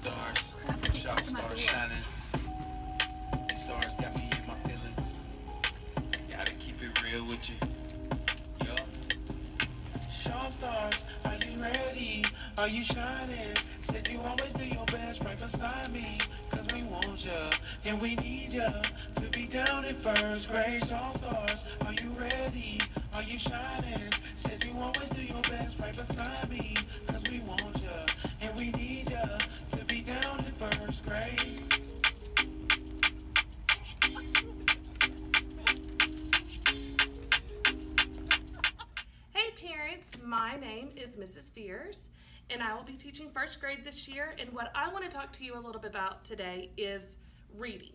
stars, sharp stars shining. Stars got me in my feelings. Gotta keep it real with you. Yo. Sharp stars, are you ready? Are you shining? Said you always do your best right beside me. Cause we want ya, and we need ya to be down in first grade. Sharp stars, are you ready? Are you shining? Said you always do your best right beside me. Cause we want ya, and we need ya to be down in first grade. Hey parents, my name is Mrs. Fears, and I will be teaching first grade this year. And what I want to talk to you a little bit about today is reading.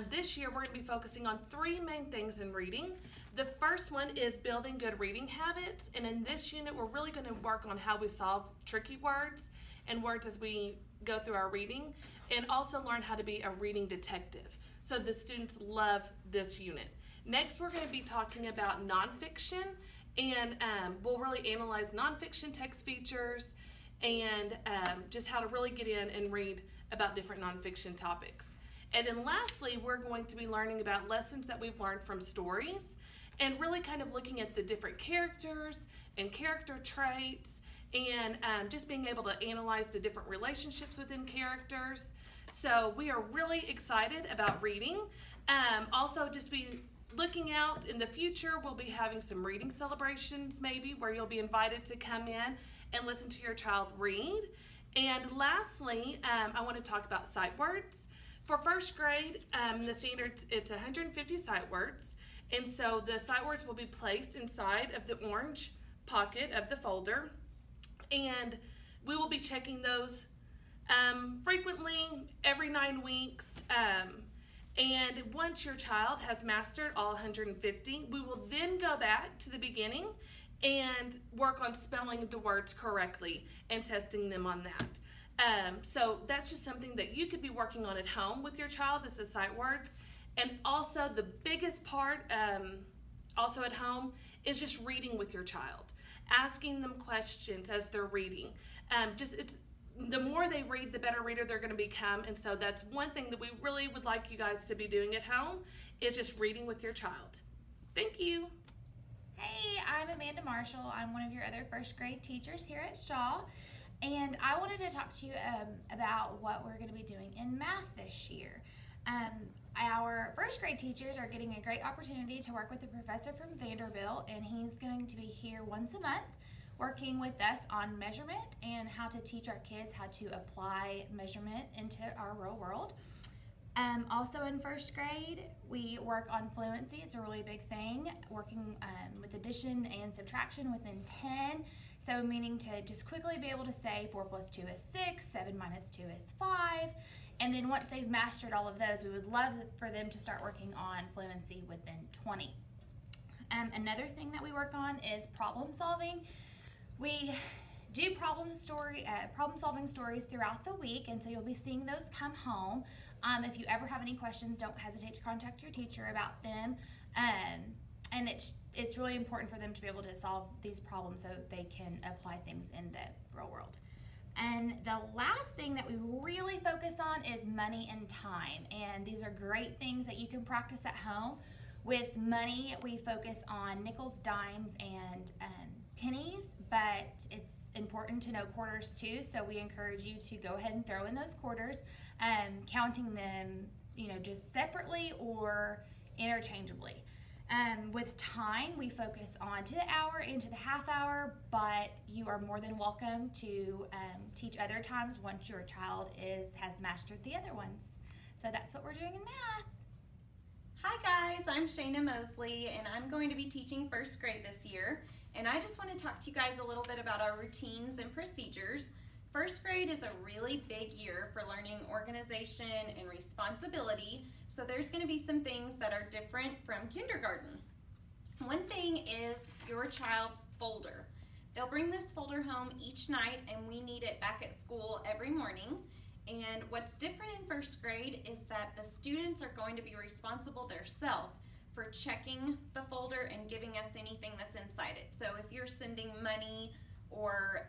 This year we're going to be focusing on three main things in reading. The first one is building good reading habits, and in this unit we're really going to work on how we solve tricky words and words as we go through our reading, and also learn how to be a reading detective. So the students love this unit. Next we're going to be talking about nonfiction, and we'll really analyze nonfiction text features and just how to really get in and read about different nonfiction topics. And then lastly, we're going to be learning about lessons that we've learned from stories and really kind of looking at the different characters and character traits and just being able to analyze the different relationships within characters. So we are really excited about reading. Also, just be looking out in the future, we'll be having some reading celebrations maybe where you'll be invited to come in and listen to your child read. And lastly, I want to talk about sight words. For first grade, the standards, it's 150 sight words. And so the sight words will be placed inside of the orange pocket of the folder. And we will be checking those frequently, every 9 weeks. And once your child has mastered all 150, we will then go back to the beginning and work on spelling the words correctly and testing them on that. So that's just something that you could be working on at home with your child. This is sight words. And also the biggest part also at home is just reading with your child, asking them questions as they're reading. The more they read, the better reader they're going to become. And so that's one thing that we really would like you guys to be doing at home, is just reading with your child. Thank you. Hey, I'm Amanda Marshall. I'm one of your other first grade teachers here at Shaw. And I wanted to talk to you about what we're going to be doing in math this year. Our first grade teachers are getting a great opportunity to work with a professor from Vanderbilt, and he's going to be here once a month working with us on measurement and how to teach our kids how to apply measurement into our real world. Also in first grade, we work on fluency. It's a really big thing, working with addition and subtraction within 10. So meaning to just quickly be able to say 4 plus 2 is 6, 7 minus 2 is 5. And then once they've mastered all of those, we would love for them to start working on fluency within 20. Another thing that we work on is problem solving. We do problem solving stories throughout the week, and so you'll be seeing those come home. If you ever have any questions, don't hesitate to contact your teacher about them. And it's really important for them to be able to solve these problems so they can apply things in the real world. And the last thing that we really focus on is money and time. And these are great things that you can practice at home. With money, we focus on nickels, dimes, and pennies, but it's important to know quarters too, so we encourage you to go ahead and throw in those quarters, counting them, just separately or interchangeably. With time, we focus on to the hour and to the half hour, but you are more than welcome to teach other times once your child has mastered the other ones. So that's what we're doing in math. Hi guys, I'm Shayna Mosley, and I'm going to be teaching first grade this year. And I just want to talk to you guys a little bit about our routines and procedures. First grade is a really big year for learning organization and responsibility, so there's going to be some things that are different from kindergarten. One thing is your child's folder. They'll bring this folder home each night, and we need it back at school every morning. And what's different in first grade is that the students are going to be responsible themselves for checking the folder and giving us anything that's inside it. So if you're sending money or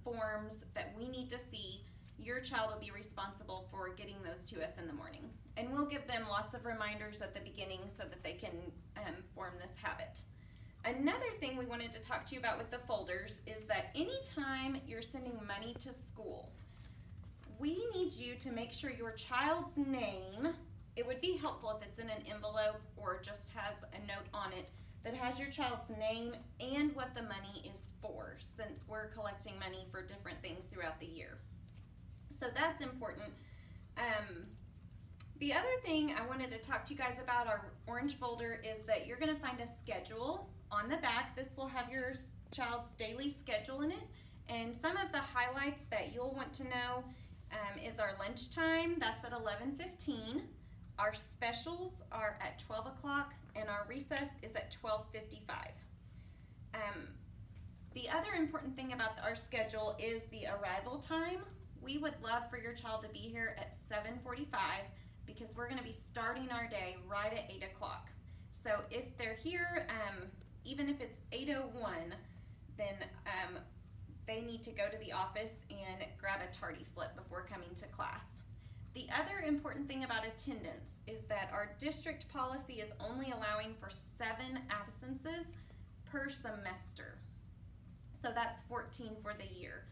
forms that we need to see, your child will be responsible for getting those to us in the morning. And we'll give them lots of reminders at the beginning so that they can form this habit. Another thing we wanted to talk to you about with the folders is that anytime you're sending money to school, we need you to make sure your child's name, it would be helpful if it's in an envelope or just has a note on it that has your child's name and what the money is for, since we're collecting money for different things throughout the year. So that's important. The other thing I wanted to talk to you guys about our orange folder is that you're going to find a schedule on the back. This will have your child's daily schedule in it, and some of the highlights that you'll want to know is our lunchtime. That's at 11:15. Our specials are at 12 o'clock, and our recess is at 12:55. The other important thing about our schedule is the arrival time. We would love for your child to be here at 7:45 because we're going to be starting our day right at 8 o'clock. So if they're here, even if it's 8:01, then they need to go to the office and grab a tardy slip before coming to class. The other important thing about attendance is that our district policy is only allowing for 7 absences per semester. So that's 14 for the year.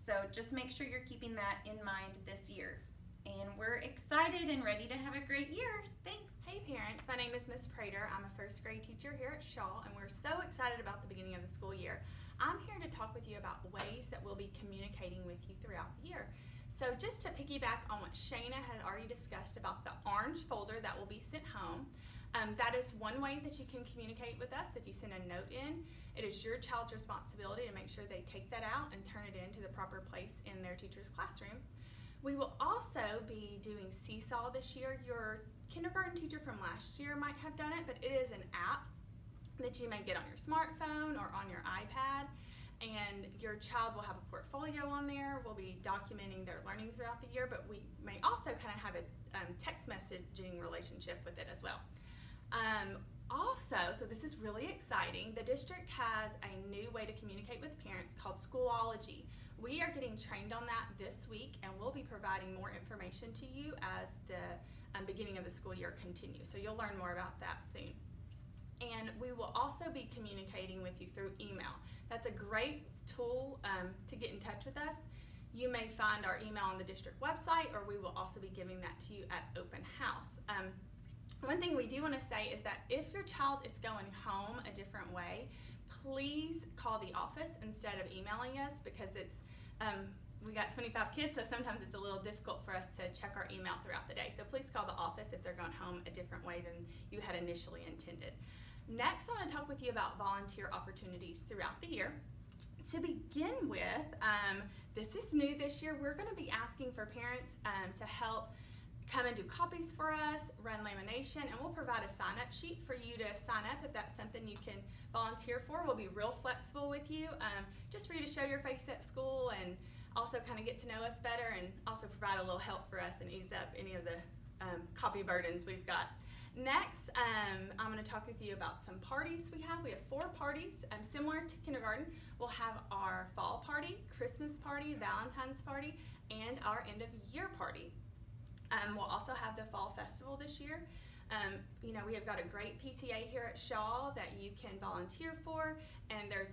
So just make sure you're keeping that in mind this year. And we're excited and ready to have a great year. Thanks. Hey parents, my name is Miss Prater. I'm a first grade teacher here at Shaw, and we're so excited about the beginning of the school year. I'm here to talk with you about ways that we'll be communicating with you throughout the year. So just to piggyback on what Shayna had already discussed about the orange folder that will be sent home, that is one way that you can communicate with us. If you send a note in, it is your child's responsibility to make sure they take that out and turn it into the proper place in their teacher's classroom. We will also be doing Seesaw this year. Your kindergarten teacher from last year might have done it, but it is an app that you may get on your smartphone or on your iPad, and your child will have a portfolio on there. We'll be documenting their learning throughout the year, but we may also kind of have a text messaging relationship with it as well. Also, so this is really exciting, the district has a new way to communicate with parents called Schoolology. We are getting trained on that this week, and we'll be providing more information to you as the beginning of the school year continues. So you'll learn more about that soon. And we will also be communicating with you through email. That's a great tool to get in touch with us. You may find our email on the district website, or we will also be giving that to you at open house. One thing we do want to say is that if your child is going home a different way, please call the office instead of emailing us, because it's we got 25 kids, so sometimes it's a little difficult for us to check our email throughout the day. So please call the office if they're going home a different way than you had initially intended. Next, I want to talk with you about volunteer opportunities throughout the year. To begin with, this is new this year. We're going to be asking for parents to help come and do copies for us, run lamination, and we'll provide a sign-up sheet for you to sign up if that's something you can volunteer for. We'll be real flexible with you, just for you to show your face at school and also kind of get to know us better, and also provide a little help for us and ease up any of the copy burdens we've got. Next, I'm going to talk with you about some parties we have. We have 4 parties, similar to kindergarten. We'll have our fall party, Christmas party, Valentine's party, and our end of year party. We'll also have the fall festival this year. You know, we have got a great PTA here at Shaw that you can volunteer for, and there's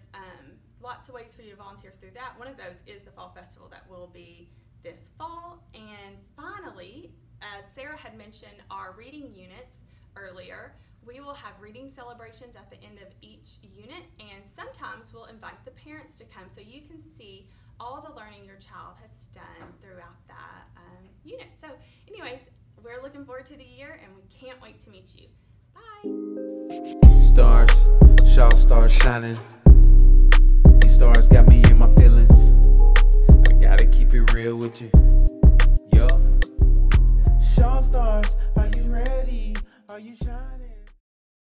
lots of ways for you to volunteer through that. One of those is the fall festival that will be this fall. And finally, as Sarah had mentioned our reading units earlier, we will have reading celebrations at the end of each unit, and sometimes we'll invite the parents to come so you can see all the learning your child has done throughout that unit. So anyways, we're looking forward to the year, and we can't wait to meet you. Bye! Stars, Shaw stars shining. These stars got me in